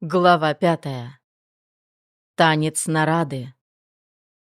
Глава 5. Танец нарады.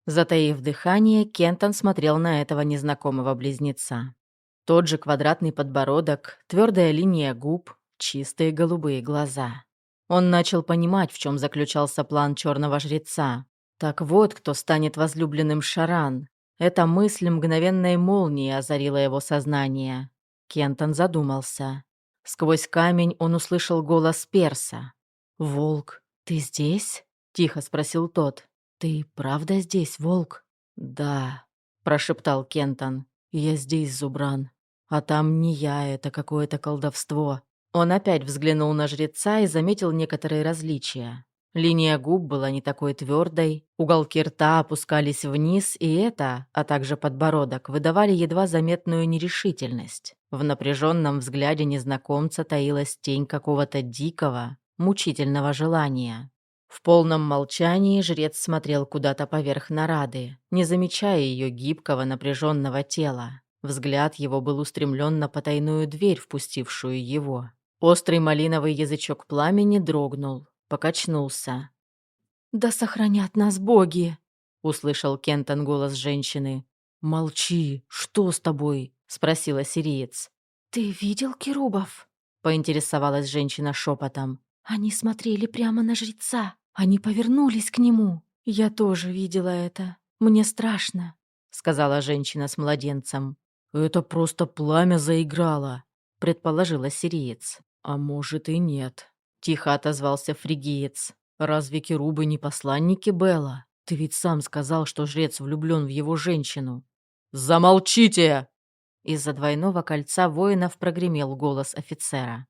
Затаив дыхание, Кентон смотрел на этого незнакомого близнеца. Тот же квадратный подбородок, твердая линия губ, чистые голубые глаза. Он начал понимать, в чем заключался план черного жреца. Так вот, кто станет возлюбленным Шаран. Эта мысль мгновенной молнией озарила его сознание. Кентон задумался. Сквозь камень он услышал голос Перса. «Волк, ты здесь?» — тихо спросил тот. «Ты правда здесь, волк?» «Да», — прошептал Кентон. «Я здесь, Зубран. А там не я, это какое-то колдовство». Он опять взглянул на жреца и заметил некоторые различия. Линия губ была не такой твердой, уголки рта опускались вниз, и это, а также подбородок, выдавали едва заметную нерешительность. В напряженном взгляде незнакомца таилась тень какого-то дикого, мучительного желания. В полном молчании жрец смотрел куда-то поверх нарады, не замечая ее гибкого напряженного тела. Взгляд его был устремлен на потайную дверь, впустившую его. Острый малиновый язычок пламени дрогнул, покачнулся. «Да сохранят нас боги!» — услышал Кентон голос женщины. «Молчи, что с тобой?» — спросила сириец. «Ты видел керубов?» — поинтересовалась женщина шепотом. «Они смотрели прямо на жреца. Они повернулись к нему. Я тоже видела это. Мне страшно», — сказала женщина с младенцем. «Это просто пламя заиграло», — предположила сириец. «А может и нет», — тихо отозвался фригиец. «Разве керубы не посланники Бела? Ты ведь сам сказал, что жрец влюблен в его женщину». «Замолчите!» Из-за двойного кольца воинов прогремел голос офицера.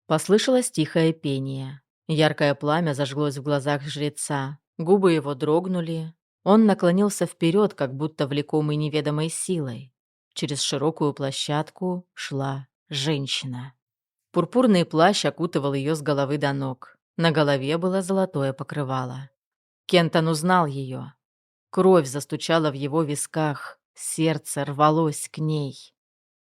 Послышалось тихое пение. Яркое пламя зажглось в глазах жреца. Губы его дрогнули. Он наклонился вперед, как будто влекомый неведомой силой. Через широкую площадку шла женщина. Пурпурный плащ окутывал ее с головы до ног. На голове было золотое покрывало. Кентон узнал ее. Кровь застучала в его висках, сердце рвалось к ней.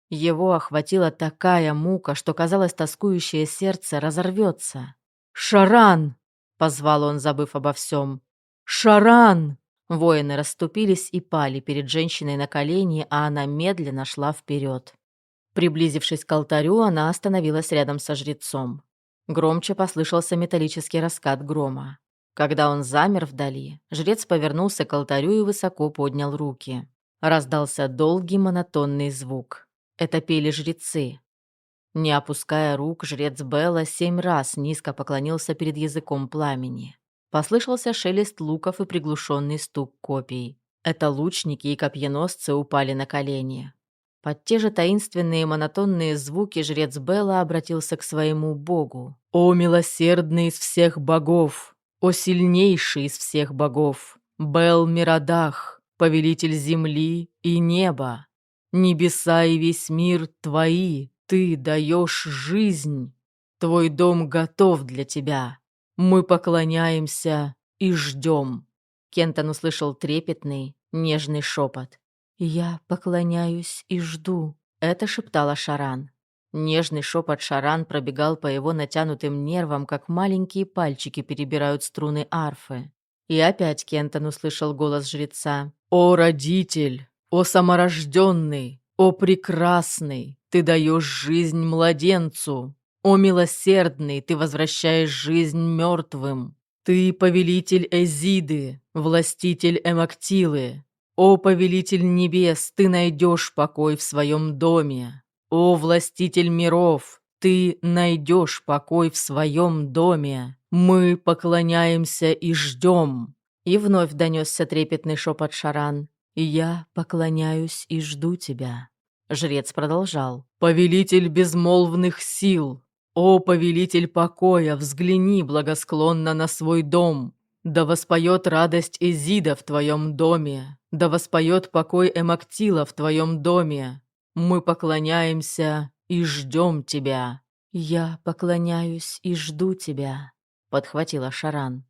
Его охватила такая мука, что, казалось, тоскующее сердце разорвется. «Шаран!» — позвал он, забыв обо всем. «Шаран!» Воины расступились и пали перед женщиной на колени, а она медленно шла вперед. Приблизившись к алтарю, она остановилась рядом со жрецом. Громче послышался металлический раскат грома. Когда он замер вдали, жрец повернулся к алтарю и высоко поднял руки. Раздался долгий монотонный звук. Это пели жрецы. Не опуская рук, жрец Белла 7 раз низко поклонился перед языком пламени. Послышался шелест луков и приглушенный стук копий. Это лучники и копьеносцы упали на колени. Под те же таинственные монотонные звуки жрец Белла обратился к своему богу. «О милосердный из всех богов! О сильнейший из всех богов! Бел-Мирадах, повелитель земли и неба! Небеса и весь мир твои, ты даешь жизнь! Твой дом готов для тебя! Мы поклоняемся и ждем!» Кентон услышал трепетный, нежный шепот. «Я поклоняюсь и жду», — это шептала Шаран. Нежный шепот Шаран пробегал по его натянутым нервам, как маленькие пальчики перебирают струны арфы. И опять Кентон услышал голос жреца. «О, родитель! О, саморожденный! О, прекрасный! Ты даешь жизнь младенцу! О, милосердный! Ты возвращаешь жизнь мертвым! Ты повелитель Эзиды, властитель Эмактилы! О, повелитель небес, ты найдешь покой в своем доме! О, властитель миров, ты найдешь покой в своем доме! Мы поклоняемся и ждем!» И вновь донесся трепетный шепот Шаран. «Я поклоняюсь и жду тебя». Жрец продолжал. «Повелитель безмолвных сил! О, повелитель покоя, взгляни благосклонно на свой дом! Да воспоет радость Эзида в твоем доме! Да воспоет покой Эмактила в твоем доме! Мы поклоняемся и ждем тебя!» «Я поклоняюсь и жду тебя», — подхватила Шаран.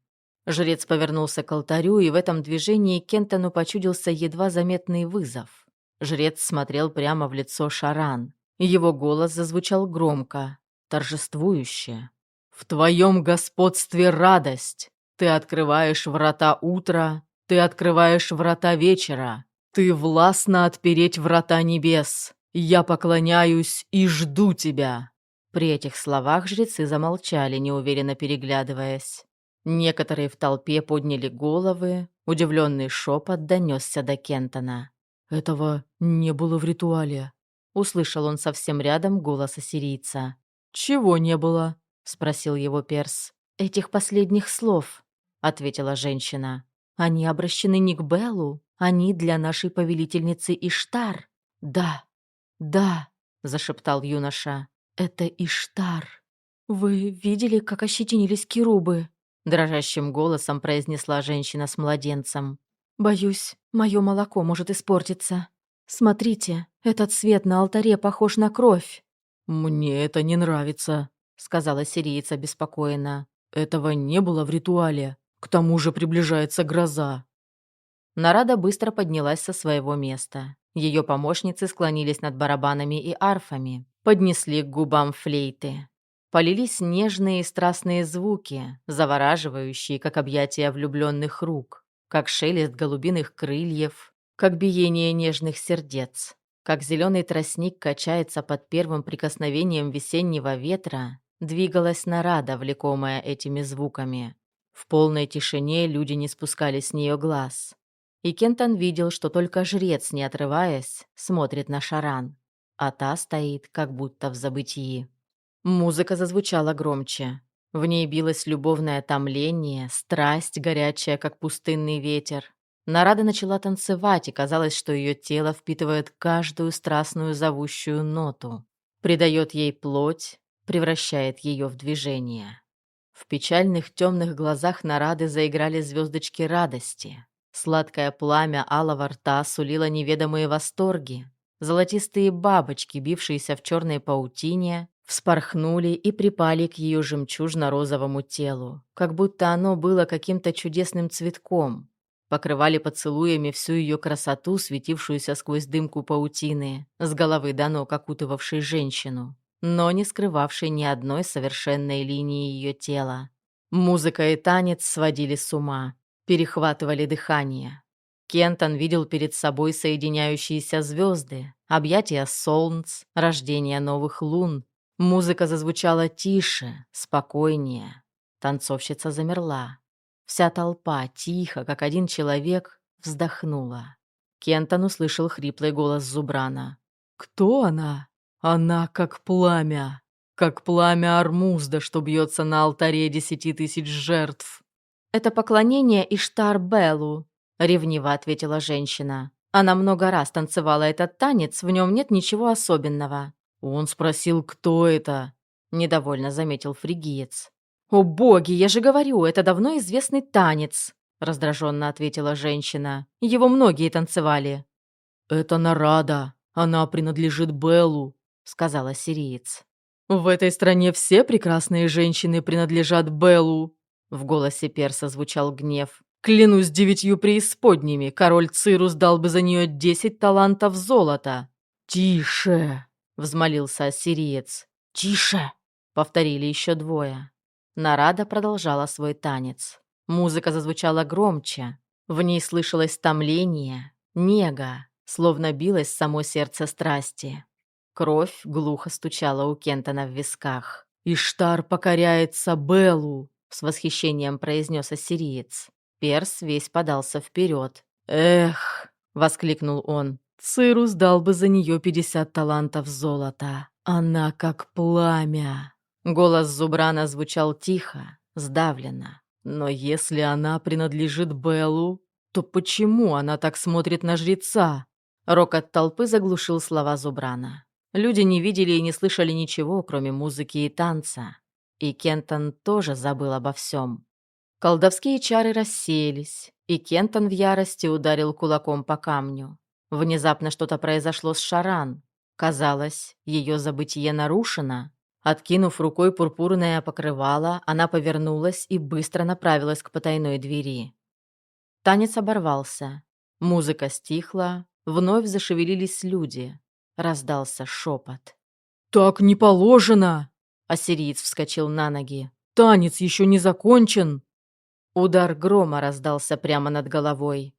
Жрец повернулся к алтарю, и в этом движении Кентону почудился едва заметный вызов. Жрец смотрел прямо в лицо Шаран. Его голос зазвучал громко, торжествующе. В твоем господстве радость. Ты открываешь врата утра, ты открываешь врата вечера. Ты властна отпереть врата небес. Я поклоняюсь и жду тебя». При этих словах жрецы замолчали, неуверенно переглядываясь. Некоторые в толпе подняли головы, удивленный шепот донесся до Кентона. «Этого не было в ритуале», — услышал он совсем рядом голос ассирийца. «Чего не было?» — спросил его перс. «Этих последних слов», — ответила женщина. «Они обращены не к Беллу, они для нашей повелительницы Иштар». «Да, да», — зашептал юноша, — «это Иштар». «Вы видели, как ощетинились керубы?» — дрожащим голосом произнесла женщина с младенцем. «Боюсь, мое молоко может испортиться. Смотрите, этот свет на алтаре похож на кровь». «Мне это не нравится», — сказала сириец обеспокоенно. «Этого не было в ритуале. К тому же приближается гроза». Нарада быстро поднялась со своего места. Ее помощницы склонились над барабанами и арфами, поднесли к губам флейты. Полились нежные и страстные звуки, завораживающие, как объятия влюбленных рук, как шелест голубиных крыльев, как биение нежных сердец. Как зеленый тростник качается под первым прикосновением весеннего ветра, двигалась Нарада, влекомая этими звуками. В полной тишине люди не спускали с нее глаз. И Кентон видел, что только жрец, не отрываясь, смотрит на Шаран, а та стоит, как будто в забытии. Музыка зазвучала громче. В ней билось любовное томление, страсть, горячая, как пустынный ветер. Нарада начала танцевать, и казалось, что ее тело впитывает каждую страстную зовущую ноту, придает ей плоть, превращает ее в движение. В печальных темных глазах Нарады заиграли звездочки радости. Сладкое пламя алого рта сулило неведомые восторги. Золотистые бабочки, бившиеся в черной паутине, вспорхнули и припали к ее жемчужно-розовому телу, как будто оно было каким-то чудесным цветком, покрывали поцелуями всю ее красоту, светившуюся сквозь дымку паутины, с головы до ног окутывавшей женщину, но не скрывавшей ни одной совершенной линии ее тела. Музыка и танец сводили с ума, перехватывали дыхание. Кентон видел перед собой соединяющиеся звезды, объятия солнц, рождение новых лун. Музыка зазвучала тише, спокойнее. Танцовщица замерла. Вся толпа, тихо, как один человек, вздохнула. Кентон услышал хриплый голос Зубрана. «Кто она? Она как пламя Армузда, что бьется на алтаре 10 000 жертв». «Это поклонение Иштар-Белу», — ревниво ответила женщина. «Она много раз танцевала этот танец, в нем нет ничего особенного». «Он спросил, кто это?» — недовольно заметил фригиец. «О боги, я же говорю, это давно известный танец», — раздраженно ответила женщина. «Его многие танцевали». «Это Нарада, она принадлежит Беллу», — сказала сириец. «В этой стране все прекрасные женщины принадлежат Беллу», — в голосе перса звучал гнев. «Клянусь 9 преисподними, король Цирус дал бы за нее 10 талантов золота». «Тише!» — взмолился ассириец. «Тише!» — повторили еще двое. Нарада продолжала свой танец. Музыка зазвучала громче. В ней слышалось томление, нега, словно билось само сердце страсти. Кровь глухо стучала у Кентона в висках. «Иштар покоряется Беллу!» — с восхищением произнес ассириец. Перс весь подался вперед. «Эх!» — воскликнул он. «Цирус дал бы за нее 50 талантов золота. Она как пламя!» Голос Зубрана звучал тихо, сдавленно. «Но если она принадлежит Беллу, то почему она так смотрит на жреца?» Рокот толпы заглушил слова Зубрана. Люди не видели и не слышали ничего, кроме музыки и танца. И Кентон тоже забыл обо всем. Колдовские чары рассеялись, и Кентон в ярости ударил кулаком по камню. Внезапно что-то произошло с Шаран. Казалось, ее забытие нарушено. Откинув рукой пурпурное покрывало, она повернулась и быстро направилась к потайной двери. Танец оборвался. Музыка стихла, вновь зашевелились люди. Раздался шепот. «Так не положено!» Ассириец вскочил на ноги. Танец еще не закончен!» Удар грома раздался прямо над головой.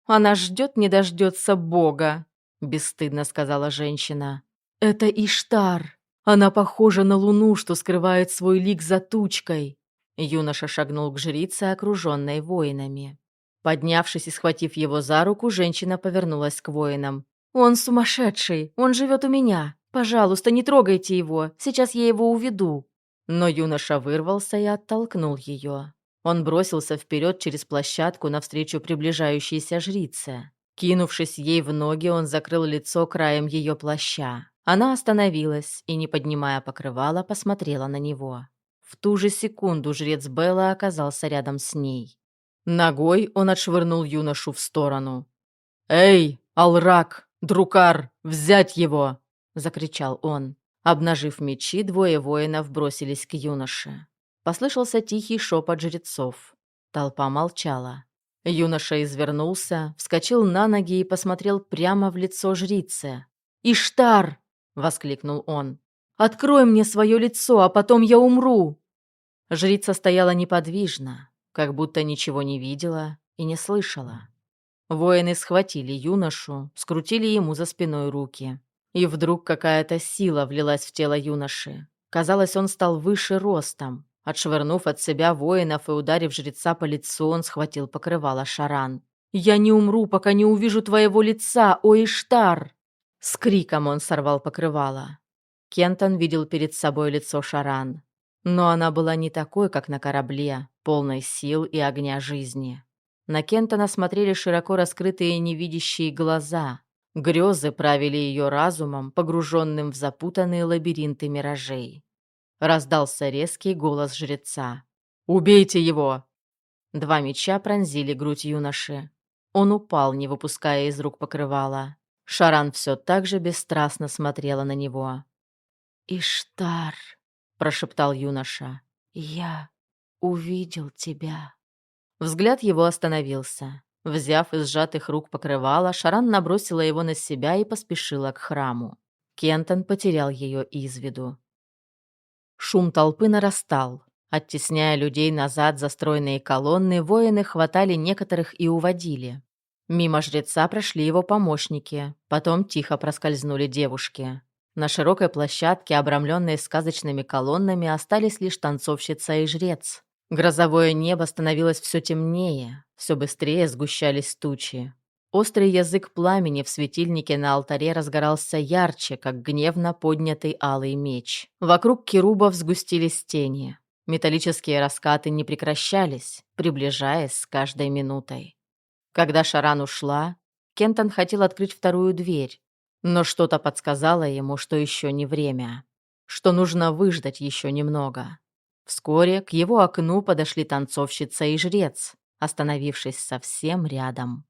«Она ждет, не дождется Бога», — бесстыдно сказала женщина. «Это Иштар. Она похожа на луну, что скрывает свой лик за тучкой». Юноша шагнул к жрице, окруженной воинами. Поднявшись и схватив его за руку, женщина повернулась к воинам. «Он сумасшедший! Он живет у меня! Пожалуйста, не трогайте его! Сейчас я его уведу!» Но юноша вырвался и оттолкнул ее. Он бросился вперед через площадку навстречу приближающейся жрице. Кинувшись ей в ноги, он закрыл лицо краем ее плаща. Она остановилась и, не поднимая покрывала, посмотрела на него. В ту же секунду жрец Белла оказался рядом с ней. Ногой он отшвырнул юношу в сторону. «Эй, Алрак, Друкар, взять его!» – закричал он. Обнажив мечи, двое воинов бросились к юноше. Послышался тихий шепот жрецов. Толпа молчала. Юноша извернулся, вскочил на ноги и посмотрел прямо в лицо жрице. «Иштар!» – воскликнул он. «Открой мне свое лицо, а потом я умру!» Жрица стояла неподвижно, как будто ничего не видела и не слышала. Воины схватили юношу, скрутили ему за спиной руки. И вдруг какая-то сила влилась в тело юноши. Казалось, он стал выше ростом. Отшвырнув от себя воинов и ударив жреца по лицу, он схватил покрывало Шаран. «Я не умру, пока не увижу твоего лица, о Иштар!» С криком он сорвал покрывало. Кентон видел перед собой лицо Шаран. Но она была не такой, как на корабле, полной сил и огня жизни. На Кентона смотрели широко раскрытые невидящие глаза. Грезы правили ее разумом, погруженным в запутанные лабиринты миражей. Раздался резкий голос жреца. «Убейте его!» Два меча пронзили грудь юноши. Он упал, не выпуская из рук покрывала. Шаран все так же бесстрастно смотрела на него. «Иштар!» – прошептал юноша. «Я увидел тебя». Взгляд его остановился. Взяв из сжатых рук покрывало, Шаран набросила его на себя и поспешила к храму. Кентон потерял ее из виду. Шум толпы нарастал. Оттесняя людей назад за стройные колонны, воины хватали некоторых и уводили. Мимо жреца прошли его помощники, потом тихо проскользнули девушки. На широкой площадке, обрамленной сказочными колоннами, остались лишь танцовщица и жрец. Грозовое небо становилось все темнее, все быстрее сгущались тучи. Острый язык пламени в светильнике на алтаре разгорался ярче, как гневно поднятый алый меч. Вокруг керубов сгустились тени. Металлические раскаты не прекращались, приближаясь с каждой минутой. Когда Шаран ушла, Кентон хотел открыть вторую дверь, но что-то подсказало ему, что еще не время, что нужно выждать еще немного. Вскоре к его окну подошли танцовщица и жрец, остановившись совсем рядом.